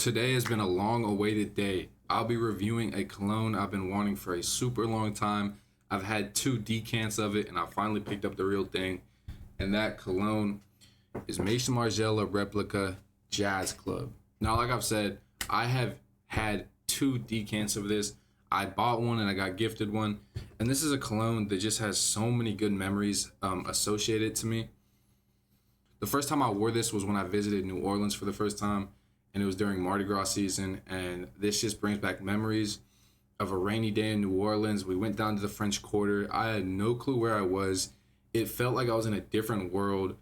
Today has been a long awaited day. I'll be reviewing a cologne I've been wanting for a super long time. I've had two decants of it and I finally picked up the real thing. And that cologne is Maison Margiela Replica Jazz Club. Now, like I've said, I have had two decants of this. I bought one and I got gifted one. And this is a cologne that just has so many good memories associated to me. The first time I wore this was when I visited New Orleans for the first time, and it was during Mardi Gras season, and this just brings back memories of a rainy day in New Orleans. We went down to the French Quarter. I had no clue where I was. It felt like I was in a different world.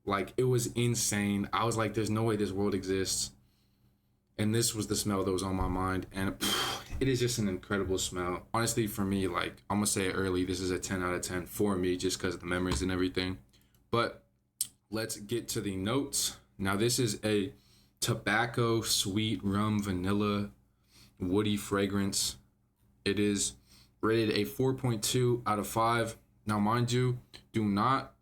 Like, it was insane. I was like, there's no way this world exists. And this was the smell that was on my mind, and it is just an incredible smell. Honestly, for me, like, I'm gonna say it early, this is a 10 out of 10 for me, just because of the memories and everything. But let's get to the notes. Now, this is a tobacco, sweet rum, vanilla, woody fragrance. It is rated a 4.2 out of 5. Now, mind you, do not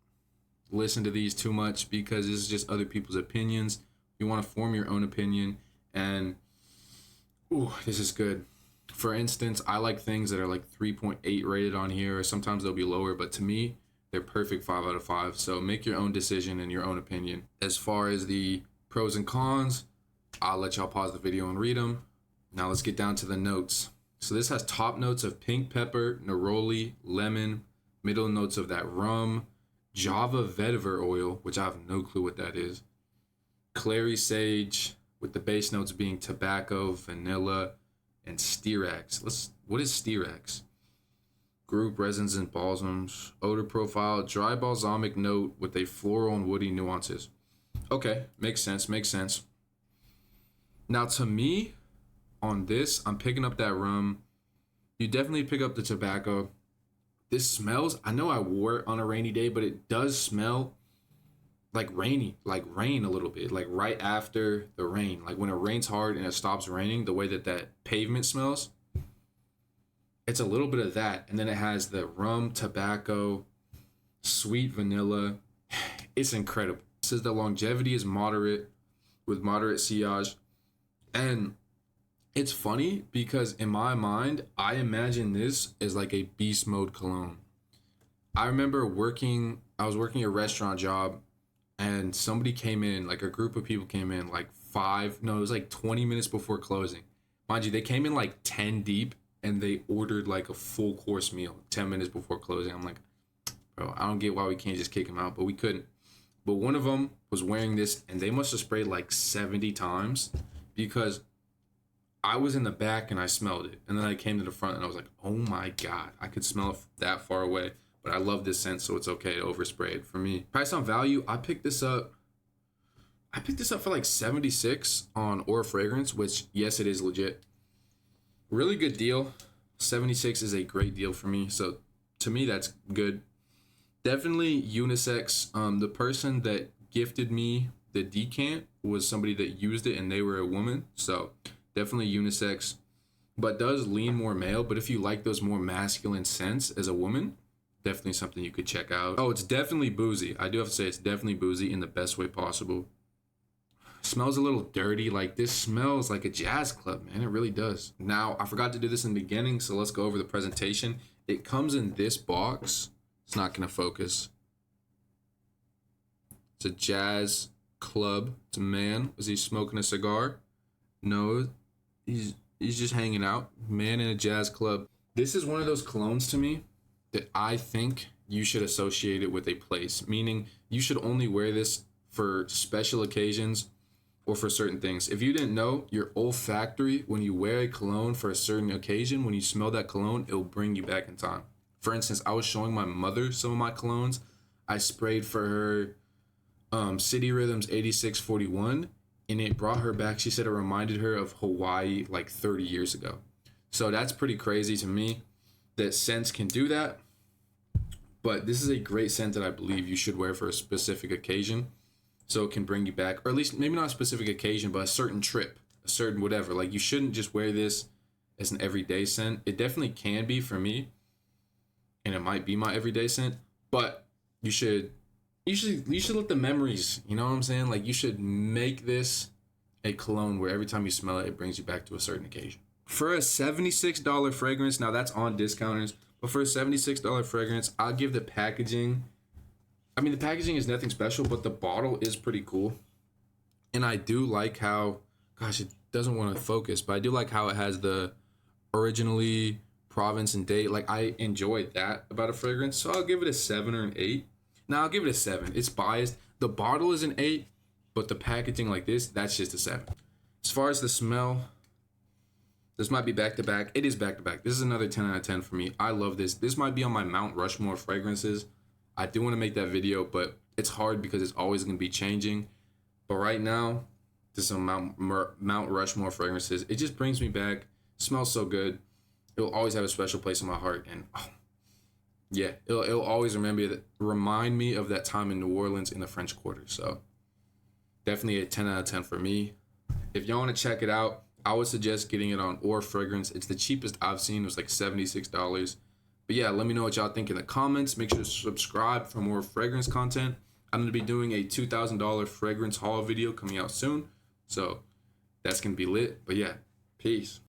listen to these too much because this is just other people's opinions. You want to form your own opinion, and this is good. For instance, I like things that are like 3.8 rated on here, or sometimes they'll be lower, but to me, they're perfect 5 out of 5. So make your own decision and your own opinion. As far as the pros and cons, I'll let y'all pause the video and read them. Now let's get down to the notes. So this has top notes of pink pepper, neroli, lemon, middle notes of that rum, Java vetiver oil, which I have no clue what that is, clary sage, with the base notes being tobacco, vanilla, and stearax. What is stearax? Group resins and balsams, odor profile, dry balsamic note with a floral and woody nuances. Okay, makes sense. Now, to me, on this, I'm picking up that rum. You definitely pick up the tobacco. This smells, I know I wore it on a rainy day, but it does smell like rainy, like rain a little bit, like right after the rain. Like when it rains hard and it stops raining, the way that pavement smells, it's a little bit of that. And then it has the rum, tobacco, sweet vanilla. It's incredible. It says the longevity is moderate with moderate sillage. And it's funny because in my mind, I imagine this as like a beast mode cologne. I remember I was working a restaurant job, and somebody came in, like a group of people came in like it was like 20 minutes before closing. Mind you, they came in like 10 deep and they ordered like a full course meal 10 minutes before closing. I'm like, bro, I don't get why we can't just kick them out, but we couldn't. But one of them was wearing this and they must have sprayed like 70 times because I was in the back and I smelled it. And then I came to the front and I was like, oh my God, I could smell it that far away. But I love this scent, so it's okay to overspray it for me. Price on value, I picked this up for like 76 on Aura Fragrance, which, yes, it is legit. Really good deal. 76 is a great deal for me. So to me, that's good. Definitely unisex. The person that gifted me the decant was somebody that used it and they were a woman. So definitely unisex, but does lean more male. But if you like those more masculine scents as a woman, definitely something you could check out. Oh, it's definitely boozy. I do have to say it's definitely boozy in the best way possible. Smells a little dirty. Like, this smells like a jazz club, man. It really does. Now, I forgot to do this in the beginning, so let's go over the presentation. It comes in this box. It's not gonna focus. It's a jazz club. It's a man. Is he smoking a cigar? No, he's just hanging out. Man in a jazz club. This is one of those colognes to me that I think you should associate it with a place, meaning you should only wear this for special occasions or for certain things. If you didn't know, your olfactory, when you wear a cologne for a certain occasion, when you smell that cologne, it'll bring you back in time. For instance, I was showing my mother some of my colognes. I sprayed for her City Rhythms 8641, and it brought her back. She said it reminded her of Hawaii like 30 years ago. So that's pretty crazy to me that scents can do that. But this is a great scent that I believe you should wear for a specific occasion, so it can bring you back, or at least maybe not a specific occasion, but a certain trip, a certain whatever. Like, you shouldn't just wear this as an everyday scent. It definitely can be for me, and it might be my everyday scent, but you should let the memories, you know what I'm saying? Like, you should make this a cologne where every time you smell it, it brings you back to a certain occasion. For a $76 fragrance, now that's on discounters, but for a $76 fragrance, I'll give the packaging. I mean, the packaging is nothing special, but the bottle is pretty cool. And I do like how, gosh, it doesn't want to focus, but I do like how it has the originally province and date. Like, I enjoyed that about a fragrance, so I'll give it a 7 or an 8. Now I'll give it a 7. It's biased. The bottle is an 8, but the packaging like this, that's just a 7. As far as the smell, this might be back to back. It is back to back. This is another 10 out of 10 for me. I love this. This might be on my Mount Rushmore fragrances. I do want to make that video, but it's hard because it's always going to be changing. But right now, this is on Mount Rushmore fragrances. It just brings me back. It smells so good. It will always have a special place in my heart. And yeah, it'll always remind me of that time in New Orleans in the French Quarter. So definitely a 10 out of 10 for me. If y'all want to check it out, I would suggest getting it on Or Fragrance. It's the cheapest I've seen. It was like $76. But yeah, let me know what y'all think in the comments. Make sure to subscribe for more fragrance content. I'm going to be doing a $2,000 fragrance haul video coming out soon. So that's going to be lit. But yeah, peace.